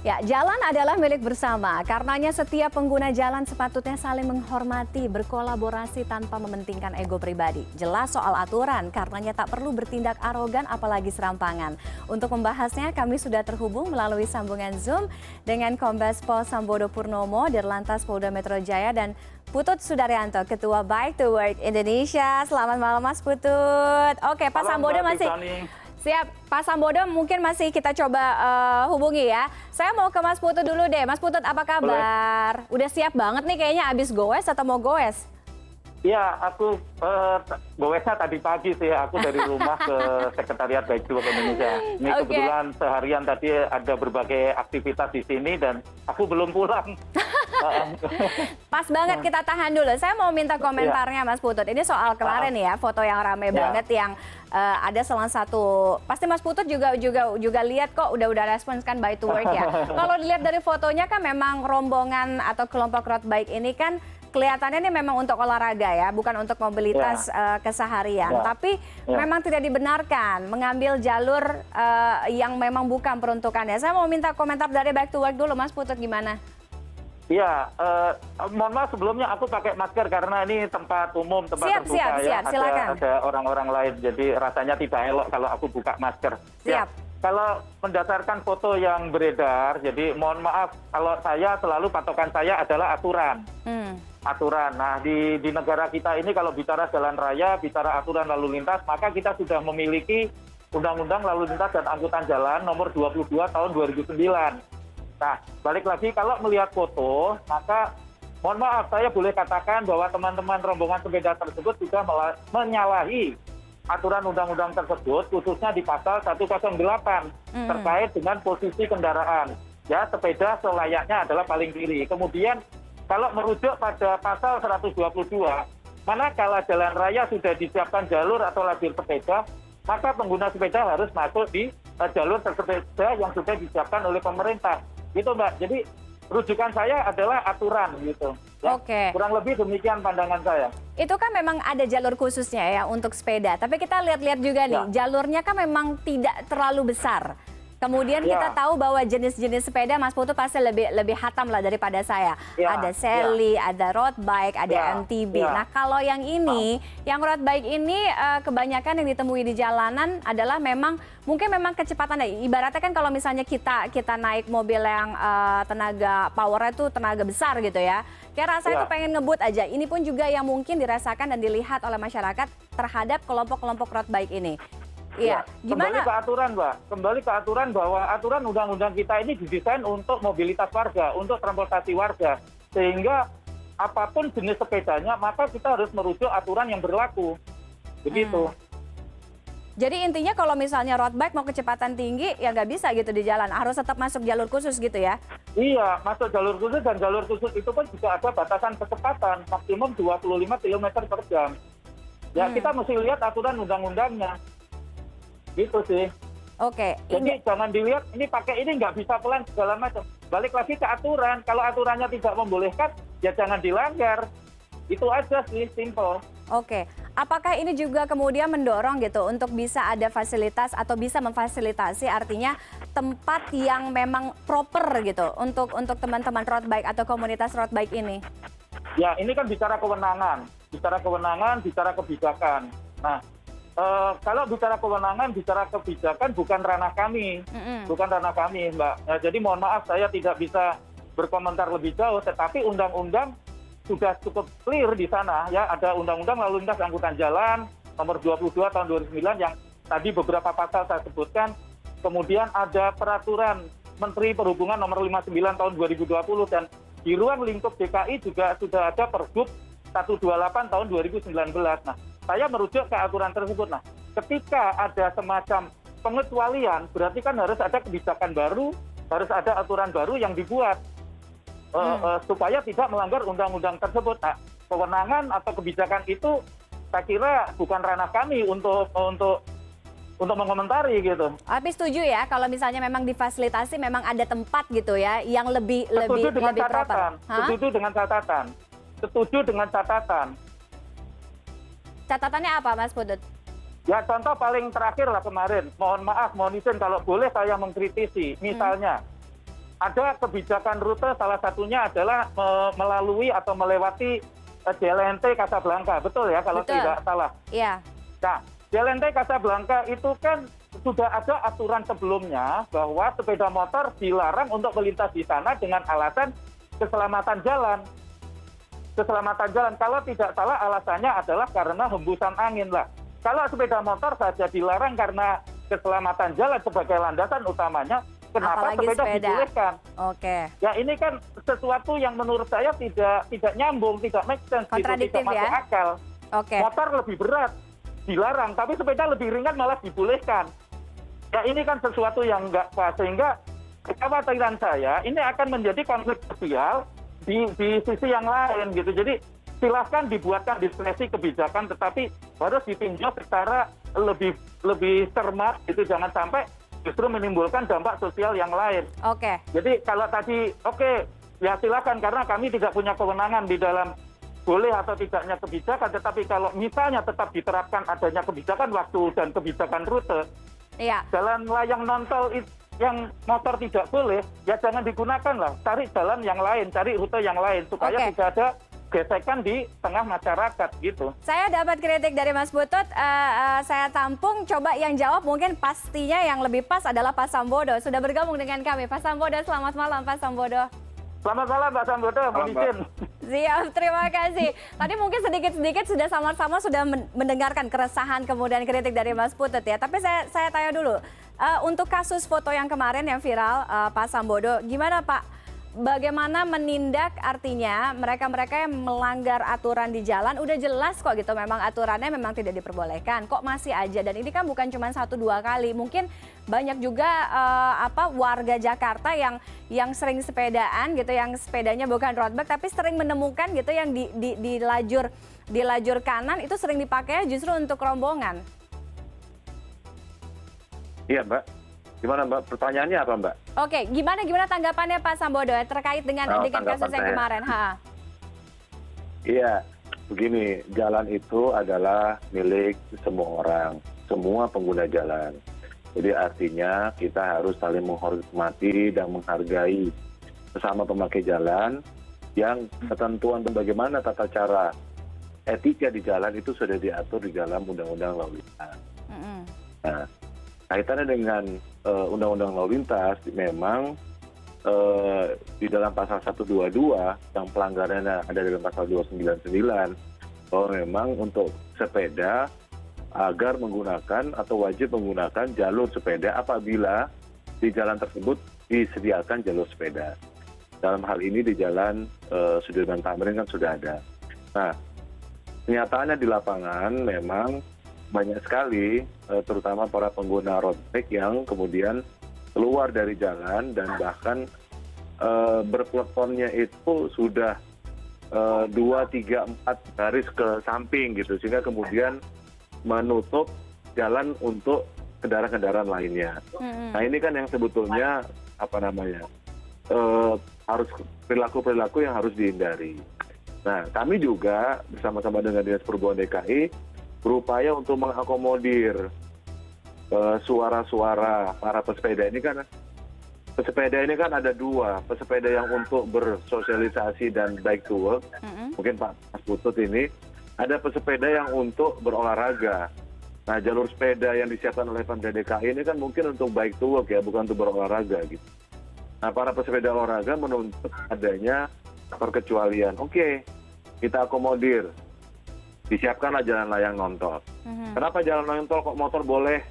Ya, jalan adalah milik bersama. Karenanya setiap pengguna jalan sepatutnya saling menghormati, berkolaborasi tanpa mementingkan ego pribadi. Jelas soal aturan, karenanya tak perlu bertindak arogan apalagi serampangan. Untuk membahasnya, kami sudah terhubung melalui sambungan Zoom dengan Kombes Pol Sambodo Purnomo, Dirlantas Polda Metro Jaya, dan Putut Sudaryanto, Ketua Bike to Work Indonesia. Selamat malam Mas Putut. Oke, Pak Sambodo masih... Siap, Pak Sambodo mungkin masih kita coba hubungi ya. Saya mau ke Mas Putut dulu deh. Mas Putut, apa kabar? Boleh. Udah siap banget nih kayaknya abis goes atau mau goes? Iya, aku goesnya tadi pagi sih. Aku dari rumah ke Sekretariat Bike to Work Indonesia. Ini kebetulan seharian tadi ada berbagai aktivitas di sini dan aku belum pulang. Pas banget, kita tahan dulu. Saya mau minta komentarnya Mas Putut. Ini soal kemarin ya, foto yang rame banget yang ada salah satu, pasti Mas Putut juga lihat kok, udah respons kan Bike to Work ya. Kalau dilihat dari fotonya kan memang rombongan atau kelompok road bike ini kan kelihatannya ini memang untuk olahraga ya, bukan untuk mobilitas keseharian. Tapi memang tidak dibenarkan mengambil jalur yang memang bukan peruntukannya. Saya mau minta komentar dari Bike to Work dulu, Mas Putut, gimana? Iya, mohon maaf sebelumnya aku pakai masker karena ini tempat umum, tempat terbuka ya. Ada orang-orang lain, jadi rasanya tidak elok kalau aku buka masker. Siap. Kalau mendasarkan foto yang beredar, jadi mohon maaf kalau saya selalu patokan saya adalah aturan. Aturan. Nah, di negara kita ini kalau bicara jalan raya, bicara aturan lalu lintas, maka kita sudah memiliki Undang-Undang Lalu Lintas dan Angkutan Jalan nomor 22 tahun 2009. Nah, balik lagi kalau melihat foto, maka mohon maaf saya boleh katakan bahwa teman-teman rombongan sepeda tersebut sudah menyalahi aturan undang-undang tersebut, khususnya di pasal 108 terkait dengan posisi kendaraan. Ya, sepeda selayaknya adalah paling kiri. Kemudian kalau merujuk pada pasal 122, manakala jalan raya sudah disiapkan jalur atau lajur sepeda, maka pengguna sepeda harus masuk di jalur sepeda yang sudah disiapkan oleh pemerintah. Gitu Mbak, jadi rujukan saya adalah aturan gitu. Ya. Oke. Kurang lebih demikian pandangan saya. Itu kan memang ada jalur khususnya ya untuk sepeda. Tapi kita lihat-lihat juga nih, jalurnya kan memang tidak terlalu besar. Kemudian kita tahu bahwa jenis-jenis sepeda Mas Putut pasti lebih hatam lah daripada saya. Ada Sally, ada road bike, ada MTB. Nah kalau yang ini, yang road bike ini kebanyakan yang ditemui di jalanan adalah mungkin memang kecepatan. Ibaratnya kan kalau misalnya kita naik mobil yang tenaga powernya itu tenaga besar gitu ya. Kayak rasanya tuh pengen ngebut aja. Ini pun juga yang mungkin dirasakan dan dilihat oleh masyarakat terhadap kelompok-kelompok road bike ini. Iya, gimana? Kembali ke aturan, Mbak. Kembali ke aturan bahwa aturan undang-undang kita ini didesain untuk mobilitas warga, untuk transportasi warga. Sehingga apapun jenis sepedanya, maka kita harus merujuk aturan yang berlaku. Begitu. Jadi intinya kalau misalnya road bike mau kecepatan tinggi, ya nggak bisa gitu di jalan. Harus tetap masuk jalur khusus gitu ya? Iya, masuk jalur khusus, dan jalur khusus itu pun juga ada batasan kecepatan, maksimum 25 km per jam. Ya, kita mesti lihat aturan undang-undangnya. Gitu sih. Oke. Jadi jangan dilihat ini pakai ini nggak bisa pelan segala macam. Balik lagi ke aturan. Kalau aturannya tidak membolehkan, ya jangan dilanggar. Itu aja sih, simple. Oke. Apakah ini juga kemudian mendorong gitu untuk bisa ada fasilitas atau bisa memfasilitasi artinya tempat yang memang proper gitu untuk teman-teman road bike atau komunitas road bike ini? Ya, ini kan bicara kewenangan, bicara kebijakan. Nah, kalau bicara kewenangan, bicara kebijakan bukan ranah kami, Mbak. Nah, jadi mohon maaf saya tidak bisa berkomentar lebih jauh, tetapi undang-undang sudah cukup clear di sana ya. Ada Undang-Undang Lalu Lintas Angkutan Jalan nomor 22 tahun 2009 yang tadi beberapa pasal saya sebutkan. Kemudian ada Peraturan Menteri Perhubungan nomor 59 tahun 2020 dan di ruang lingkup DKI juga sudah ada Pergub 128 tahun 2019. Nah, saya merujuk ke aturan tersebut. Nah, ketika ada semacam pengecualian, berarti kan harus ada kebijakan baru, harus ada aturan baru yang dibuat supaya tidak melanggar undang-undang tersebut. Nah, kewenangan atau kebijakan itu saya kira bukan ranah kami untuk mengomentari gitu. Tapi setuju ya kalau misalnya memang difasilitasi memang ada tempat gitu ya yang lebih proper. Setuju dengan catatan. Catatannya apa Mas Putut? Ya contoh paling terakhir lah kemarin, mohon maaf, mohon izin kalau boleh saya mengkritisi. Misalnya, ada kebijakan rute salah satunya adalah melalui atau melewati JLNT Casablanca, betul ya kalau Betul. tidak salah. Iya. Nah, JLNT Casablanca itu kan sudah ada aturan sebelumnya bahwa sepeda motor dilarang untuk melintas di sana dengan alasan keselamatan jalan. Keselamatan jalan, kalau tidak salah alasannya adalah karena hembusan angin lah. Kalau sepeda motor saja dilarang karena keselamatan jalan sebagai landasan utamanya, kenapa Apalagi sepeda dibolehkan? Oke. Ya ini kan sesuatu yang menurut saya tidak nyambung, tidak make sense, gitu, Kontradiktif tidak masuk ya? akal. Oke. Motor lebih berat, dilarang, tapi sepeda lebih ringan malah dibolehkan. Ya ini kan sesuatu yang nggak pas, sehingga kekhawatiran saya ini akan menjadi konflik sosial di sisi yang lain gitu. Jadi silahkan dibuatkan diskresi kebijakan, tetapi harus ditinjau secara lebih cermat gitu, jangan sampai justru menimbulkan dampak sosial yang lain. Oke. Jadi kalau tadi ya silakan, karena kami tidak punya kewenangan di dalam boleh atau tidaknya kebijakan, tetapi kalau misalnya tetap diterapkan adanya kebijakan waktu dan kebijakan rute, Iya. jalan layang non-tol yang motor tidak boleh, ya jangan digunakan lah. Cari jalan yang lain, cari rute yang lain, supaya Oke. tidak ada gesekan di tengah masyarakat gitu. Saya dapat kritik dari Mas Putut, saya tampung, coba yang jawab mungkin pastinya yang lebih pas adalah Pak Sambodo. Sudah bergabung dengan kami. Pak Sambodo, selamat malam Pak Sambodo. Selamat malam Pak Sambodo, mohon izin. Siap, terima kasih. Tadi mungkin sedikit-sedikit sudah sama-sama sudah mendengarkan keresahan kemudian kritik dari Mas Putut ya. Tapi saya tanya dulu, untuk kasus foto yang kemarin yang viral, Pak Sambodo, gimana Pak? Bagaimana menindak, artinya mereka-mereka yang melanggar aturan di jalan udah jelas kok gitu, memang aturannya memang tidak diperbolehkan, kok masih aja. Dan ini kan bukan cuma 1-2 kali, mungkin banyak juga warga Jakarta yang sering sepedaan gitu, yang sepedanya bukan road bike tapi sering menemukan gitu yang di lajur kanan itu sering dipakai justru untuk rombongan. Iya Mbak, gimana Mbak? Pertanyaannya apa Mbak? Oke, gimana tanggapannya Pak Sambodo terkait dengan kasus yang kemarin? Iya, begini, jalan itu adalah milik semua orang, semua pengguna jalan. Jadi artinya kita harus saling menghormati dan menghargai sesama pemakai jalan yang ketentuan bagaimana tata cara etika di jalan itu sudah diatur di dalam Undang-Undang Lalu Lintas. Nah, kaitannya dengan Undang-Undang Lalu Lintas, memang di dalam pasal 122 yang pelanggarannya ada dalam pasal 299, bahwa memang untuk sepeda agar menggunakan atau wajib menggunakan jalur sepeda apabila di jalan tersebut disediakan jalur sepeda. Dalam hal ini di jalan Sudirman Tamrin kan sudah ada. Nah, kenyataannya di lapangan memang banyak sekali, terutama para pengguna road bike yang kemudian keluar dari jalan dan bahkan berpeletonnya itu sudah 2, 3, 4 garis ke samping gitu, sehingga kemudian menutup jalan untuk kendaraan-kendaraan lainnya. Nah ini kan yang sebetulnya harus perilaku-perilaku yang harus dihindari. Nah kami juga bersama-sama dengan Dinas Perhubungan DKI berupaya untuk mengakomodir suara-suara para pesepeda ini kan. Pesepeda ini kan ada dua, pesepeda yang untuk bersosialisasi dan bike to work, mungkin Pak Mas Putut ini, ada pesepeda yang untuk berolahraga. Nah jalur sepeda yang disiapkan oleh Pemda DKI ini kan mungkin untuk bike to work ya, bukan untuk berolahraga gitu. Nah para pesepeda olahraga menuntut adanya perkecualian. Oke, kita akomodir. Disiapkanlah jalan layang non-tol. Kenapa jalan layang tol kok motor boleh,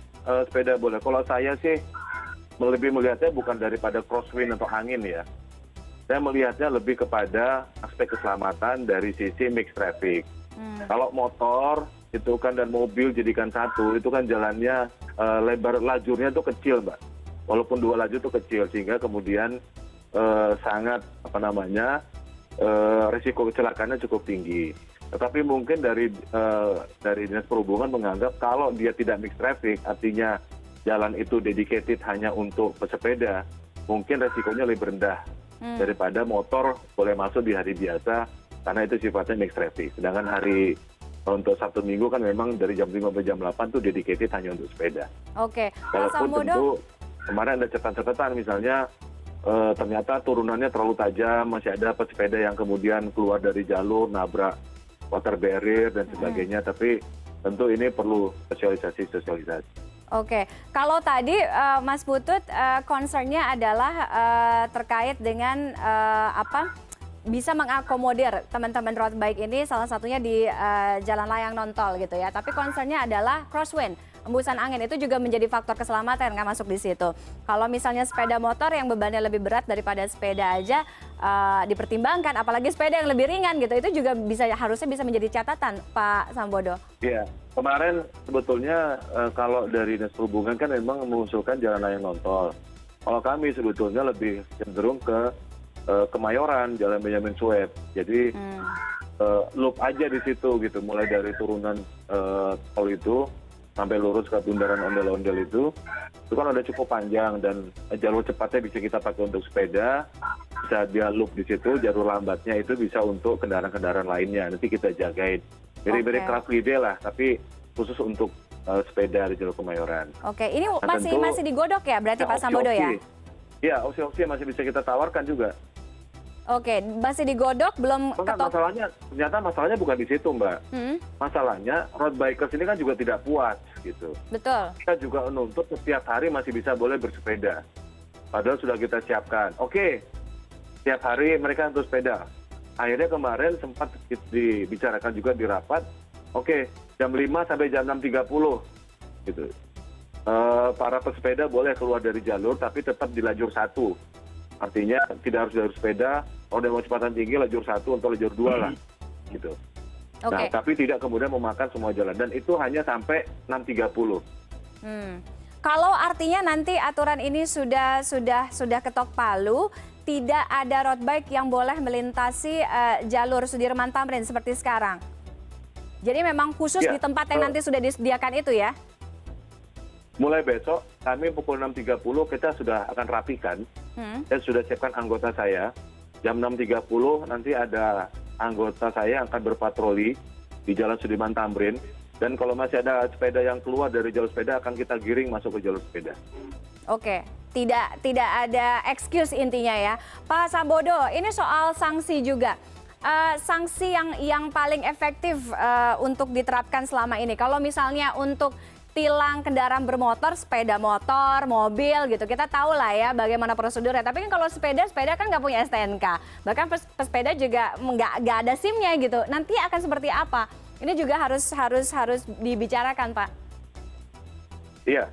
sepeda boleh? Kalau saya sih lebih melihatnya bukan daripada crosswind atau angin ya. Saya melihatnya lebih kepada aspek keselamatan dari sisi mixed traffic. Kalau motor itu kan dan mobil jadikan satu, itu kan jalannya lebar lajurnya itu kecil Mbak. Walaupun 2 lajur itu kecil, sehingga kemudian sangat risiko kecelakaannya cukup tinggi. Tetapi mungkin dari Dinas Perhubungan menganggap kalau dia tidak mixed traffic, artinya jalan itu dedicated hanya untuk pesepeda, mungkin resikonya lebih rendah daripada motor boleh masuk di hari biasa, karena itu sifatnya mixed traffic. Sedangkan hari untuk Sabtu Minggu kan memang dari jam 5 sampai jam 8 itu dedicated hanya untuk sepeda. Oke, Pak Walaupun Sambodo. tentu kemarin ada catatan-catatan misalnya ternyata turunannya terlalu tajam, masih ada pesepeda yang kemudian keluar dari jalur, nabrak water barrier dan sebagainya. Tapi tentu ini perlu sosialisasi. Oke, kalau tadi Mas Putut concernnya adalah terkait dengan bisa mengakomodir teman-teman road bike ini, salah satunya di jalan layang non-tol gitu ya. Tapi concernnya adalah crosswind, embusan angin itu juga menjadi faktor keselamatan, nggak masuk di situ. Kalau misalnya sepeda motor yang bebannya lebih berat daripada sepeda aja dipertimbangkan, apalagi sepeda yang lebih ringan gitu, itu juga harusnya bisa menjadi catatan, Pak Sambodo. Iya, kemarin sebetulnya kalau dari Dinas Perhubungan kan memang mengusulkan jalan layang non-tol. Kalau kami sebetulnya lebih cenderung ke Kemayoran, Jalan Benyamin Sueb. Jadi loop aja di situ gitu, mulai dari turunan tol itu sampai lurus ke bundaran ondel-ondel itu kan udah cukup panjang dan jalur cepatnya bisa kita pakai untuk sepeda, bisa dia loop di situ, jalur lambatnya itu bisa untuk kendaraan-kendaraan lainnya, nanti kita jagain. Mirip-mirip Car Free Day lah, tapi khusus untuk sepeda di jalur Kemayoran. Oke, ini Nah, masih digodok ya berarti Pak Sambodo ya? Iya, opsi-opsi yang masih bisa kita tawarkan juga. Oke, masih digodok, belum ketok. Ternyata masalahnya bukan di situ, Mbak. Masalahnya road bikers ini kan juga tidak puas gitu. Betul. Kita juga menuntut setiap hari masih bisa boleh bersepeda. Padahal sudah kita siapkan. Oke, setiap hari mereka untuk sepeda. Akhirnya kemarin sempat dibicarakan juga di rapat. Oke, jam 5 sampai jam 6.30 gitu. Para pesepeda boleh keluar dari jalur tapi tetap di lajur 1. Artinya tidak harus jalur sepeda, kalau mau kecepatan tinggi lajur 1 atau lajur 2 lah gitu. Nah, tapi tidak kemudian memakan semua jalan dan itu hanya sampai 6.30. Kalau artinya nanti aturan ini sudah ketok palu, tidak ada road bike yang boleh melintasi jalur Sudirman Tamrin seperti sekarang. Jadi memang khusus di tempat yang nanti sudah disediakan itu ya? Mulai besok kami pukul 6.30 kita sudah akan rapikan dan sudah siapkan anggota saya. Jam 6.30 nanti ada anggota saya yang akan berpatroli di Jalan Sudirman Tamrin. Dan kalau masih ada sepeda yang keluar dari jalur sepeda akan kita giring masuk ke jalur sepeda. Oke, tidak ada excuse intinya ya. Pak Sambodo, ini soal sanksi juga. Sanksi yang paling efektif untuk diterapkan selama ini. Kalau misalnya untuk tilang kendaraan bermotor, sepeda motor, mobil gitu. Kita tahu lah ya bagaimana prosedurnya. Tapi kan kalau sepeda kan nggak punya STNK. Bahkan pesepeda juga nggak ada SIM-nya gitu. Nanti akan seperti apa? Ini juga harus dibicarakan, Pak. Iya.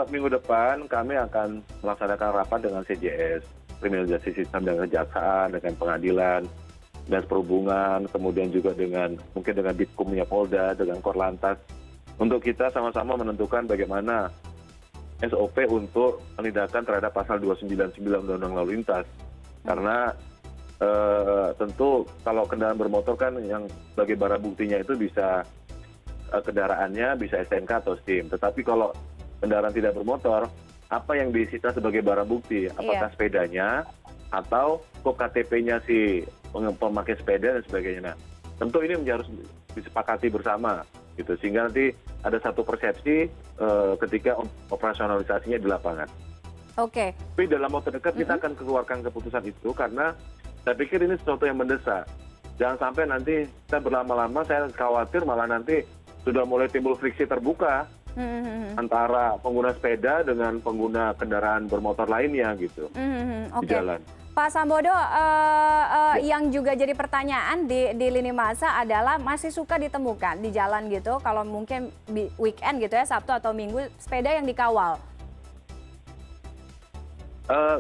Minggu depan kami akan melaksanakan rapat dengan CJS, Kriminalisasi Sistem dan Kejaksaan, dengan pengadilan, Dinas Perhubungan, kemudian juga mungkin dengan Bitkumnya Polda, dengan Korlantas, untuk kita sama-sama menentukan bagaimana SOP untuk penindakan terhadap pasal 299 Undang-Undang Lalu Lintas. Karena tentu kalau kendaraan bermotor kan yang sebagai barang buktinya itu bisa kendaraannya, bisa STNK atau SIM. Tetapi kalau kendaraan tidak bermotor, apa yang disita sebagai barang bukti? Apakah sepedanya atau kok KTP-nya si pemakai sepeda dan sebagainya. Nah, tentu ini harus disepakati bersama. Gitu, sehingga nanti ada satu persepsi ketika operasionalisasinya di lapangan. Oke. Tapi dalam waktu dekat kita akan keluarkan keputusan itu karena saya pikir ini sesuatu yang mendesak. Jangan sampai nanti kita berlama-lama, saya khawatir malah nanti sudah mulai timbul friksi terbuka antara pengguna sepeda dengan pengguna kendaraan bermotor lainnya gitu di jalan. Pak Sambodo, yang juga jadi pertanyaan di lini masa adalah masih suka ditemukan di jalan gitu, kalau mungkin weekend gitu ya, Sabtu atau Minggu, sepeda yang dikawal.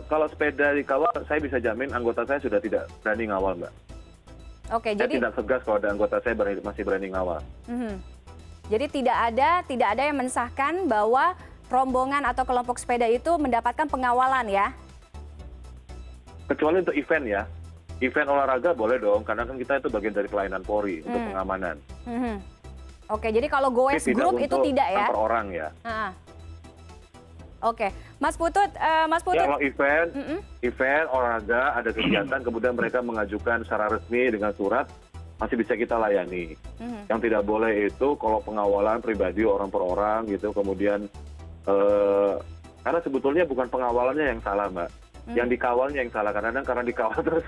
Kalau sepeda dikawal, saya bisa jamin anggota saya sudah tidak berani ngawal, Mbak. Oke, saya tidak tegas kalau ada anggota saya masih berani ngawal. Jadi tidak ada yang mensahkan bahwa rombongan atau kelompok sepeda itu mendapatkan pengawalan ya? Kecuali untuk event ya. Event olahraga boleh dong, karena kan kita itu bagian dari pelayanan Polri untuk pengamanan. Oke, jadi kalau goes group itu tidak ya? Per orang ya. Oke, Mas Putut. Ya, kalau event olahraga ada kegiatan, kemudian mereka mengajukan secara resmi dengan surat, masih bisa kita layani. Yang tidak boleh itu kalau pengawalan pribadi orang per orang gitu, kemudian karena sebetulnya bukan pengawalannya yang salah, Mbak. Yang dikawalnya yang salah, karena dikawal terus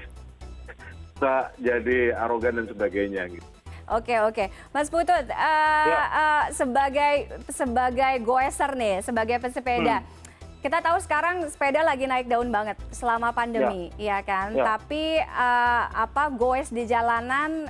bisa jadi arogan dan sebagainya gitu. Oke. Mas Putut, sebagai goeser nih, sebagai pesepeda, kita tahu sekarang sepeda lagi naik daun banget selama pandemi, ya kan? Tapi goes di jalanan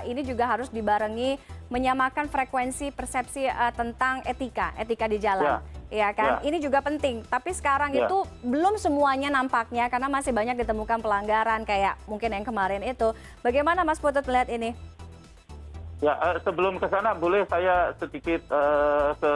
ini juga harus dibarengi menyamakan frekuensi persepsi tentang etika di jalan. Ya kan, ini juga penting. Tapi sekarang itu belum semuanya nampaknya karena masih banyak ditemukan pelanggaran kayak mungkin yang kemarin itu. Bagaimana Mas Putut melihat ini? Ya, sebelum ke sana boleh saya sedikit ke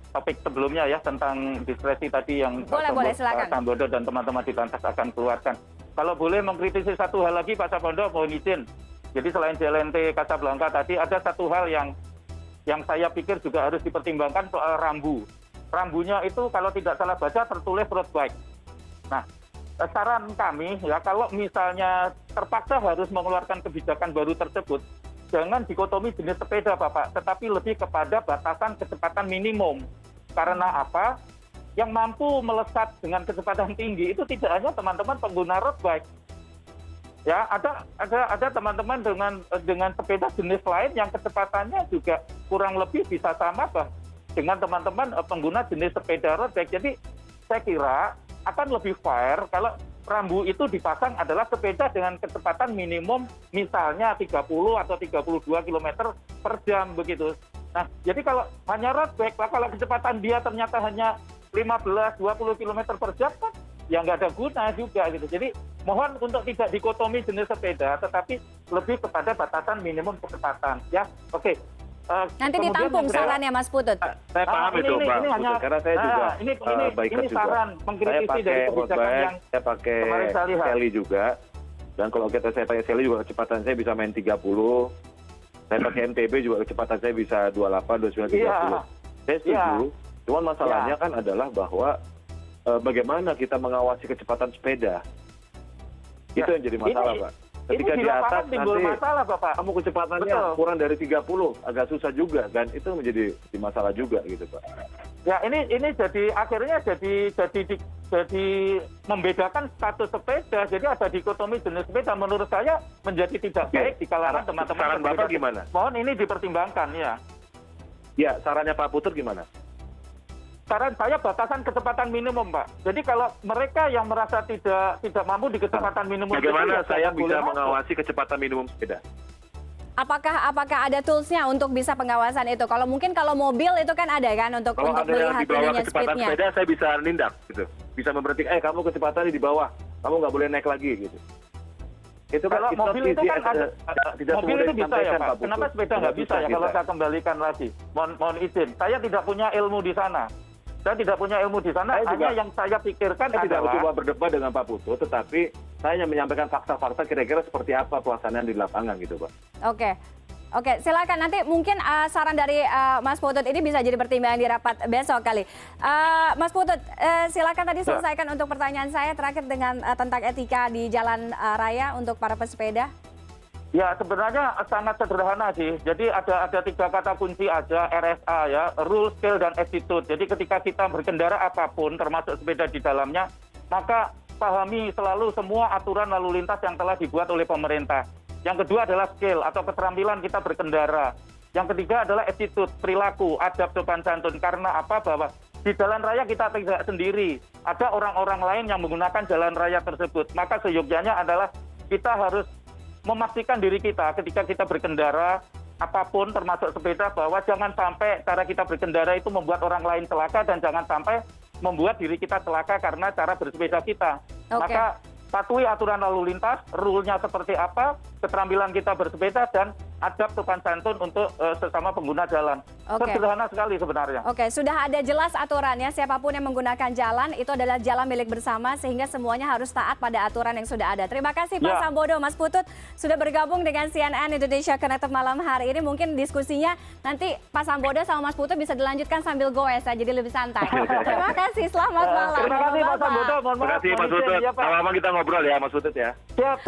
topik sebelumnya ya tentang diskresi tadi yang boleh, silakan. Pak Sambodo dan teman-teman di Lantas akan keluarkan. Kalau boleh mengkritisi satu hal lagi Pak Sambodo, mohon izin. Jadi selain JLNT Kasablanca tadi ada satu hal yang saya pikir juga harus dipertimbangkan soal rambu. Rambunya itu kalau tidak salah baca tertulis road bike. Nah, saran kami ya kalau misalnya terpaksa harus mengeluarkan kebijakan baru tersebut, jangan dikotomi jenis sepeda Bapak, tetapi lebih kepada batasan kecepatan minimum. Karena apa? Yang mampu melesat dengan kecepatan tinggi itu tidak hanya teman-teman pengguna road bike. Ya, ada teman-teman dengan sepeda jenis lain yang kecepatannya juga kurang lebih bisa sama dengan teman-teman pengguna jenis sepeda road bike. Jadi saya kira akan lebih fair kalau rambu itu dipasang adalah sepeda dengan kecepatan minimum misalnya 30 atau 32 km per jam begitu. Nah, jadi kalau hanya road bike, kalau kecepatan dia ternyata hanya 15-20 km per jam kan ya nggak ada guna juga gitu. Jadi mohon untuk tidak dikotomi jenis sepeda, tetapi lebih kepada batasan minimum kecepatan. Ya, oke. Nanti ditampung sarannya Mas Putut. Saya paham itu Pak Putut, karena saya juga biker juga. Saran mengkritisi dari kebijakan yang saya pakai saya lihat. Sally juga. Dan kalau saya pakai Sally juga kecepatan saya bisa main 30. Saya pakai MTB juga kecepatan saya bisa 28, 29, 30. Saya setuju. Cuman masalahnya kan adalah bahwa bagaimana kita mengawasi kecepatan sepeda. Itu yang jadi masalah, Pak. Ketika di atas nanti masalah, Bapak. kamu kecepatannya kurang dari 30, agak susah juga kan, itu menjadi masalah juga gitu Pak. Ya ini jadi akhirnya jadi membedakan status sepeda, jadi ada dikotomi jenis sepeda. Menurut saya menjadi tidak baik di kalangan teman-teman. Saran Bapak gimana? Mohon ini dipertimbangkan ya. Ya, sarannya Pak Putut gimana? Saran saya batasan kecepatan minimum, Pak. Jadi kalau mereka yang merasa tidak mampu di kecepatan minimum, bagaimana saya bisa mengawasi kecepatan minimum sepeda? Apakah ada toolsnya untuk bisa pengawasan itu? Kalau mobil itu kan ada kan untuk melihat ininya kecepatan speednya. Sepeda saya bisa nindak gitu, bisa memberhentikan. Kamu kecepatannya di bawah, kamu nggak boleh naik lagi gitu. Itu kan kalau mobil itu kan tidak mobil itu bisa ya Pak. Putut. Kenapa sepeda nggak bisa ya? Kalau saya kembalikan lagi, mohon izin. Saya tidak punya ilmu di sana. Hanya yang saya pikirkan saya tidak adalah coba berdebat dengan Pak Putut, tetapi saya hanya menyampaikan fakta-fakta kira-kira seperti apa pelaksanaan di lapangan gitu Pak. Oke, silakan nanti mungkin saran dari Mas Putut ini bisa jadi pertimbangan di rapat besok kali. Mas Putut, silakan tadi selesaikan untuk pertanyaan saya terakhir dengan tentang etika di jalan raya untuk para pesepeda. ya sebenarnya sangat sederhana sih. Jadi ada 3 kata kunci aja RSA ya, rule, skill, dan attitude. Jadi ketika kita berkendara apapun termasuk sepeda di dalamnya, maka pahami selalu semua aturan lalu lintas yang telah dibuat oleh pemerintah. Yang kedua adalah skill atau keterampilan kita berkendara. Yang ketiga adalah attitude, perilaku, adab, sopan santun. Karena apa? Bahwa di jalan raya kita tidak sendiri. Ada orang-orang lain yang menggunakan jalan raya tersebut. Maka seyogyanya adalah kita harus memastikan diri kita ketika kita berkendara apapun termasuk sepeda, bahwa jangan sampai cara kita berkendara itu membuat orang lain celaka, dan jangan sampai membuat diri kita celaka karena cara bersepeda kita. Maka patuhi aturan lalu lintas, rule-nya seperti apa, keterampilan kita bersepeda, dan adab sopan santun untuk sesama pengguna jalan. Sederhana sekali sebenarnya. Sudah ada jelas aturannya, siapapun yang menggunakan jalan itu adalah jalan milik bersama, sehingga semuanya harus taat pada aturan yang sudah ada. Terima kasih Pak Sambodo, Mas Putut sudah bergabung dengan CNN Indonesia Connected malam hari ini. Mungkin diskusinya nanti Pak Sambodo sama Mas Putut bisa dilanjutkan sambil goes ya, jadi lebih santai. Terima kasih, selamat malam. Terima kasih Pak Sambodo. Terima kasih Mas Putut. Lama-lama kita ngobrol ya Mas Putut ya. Siap.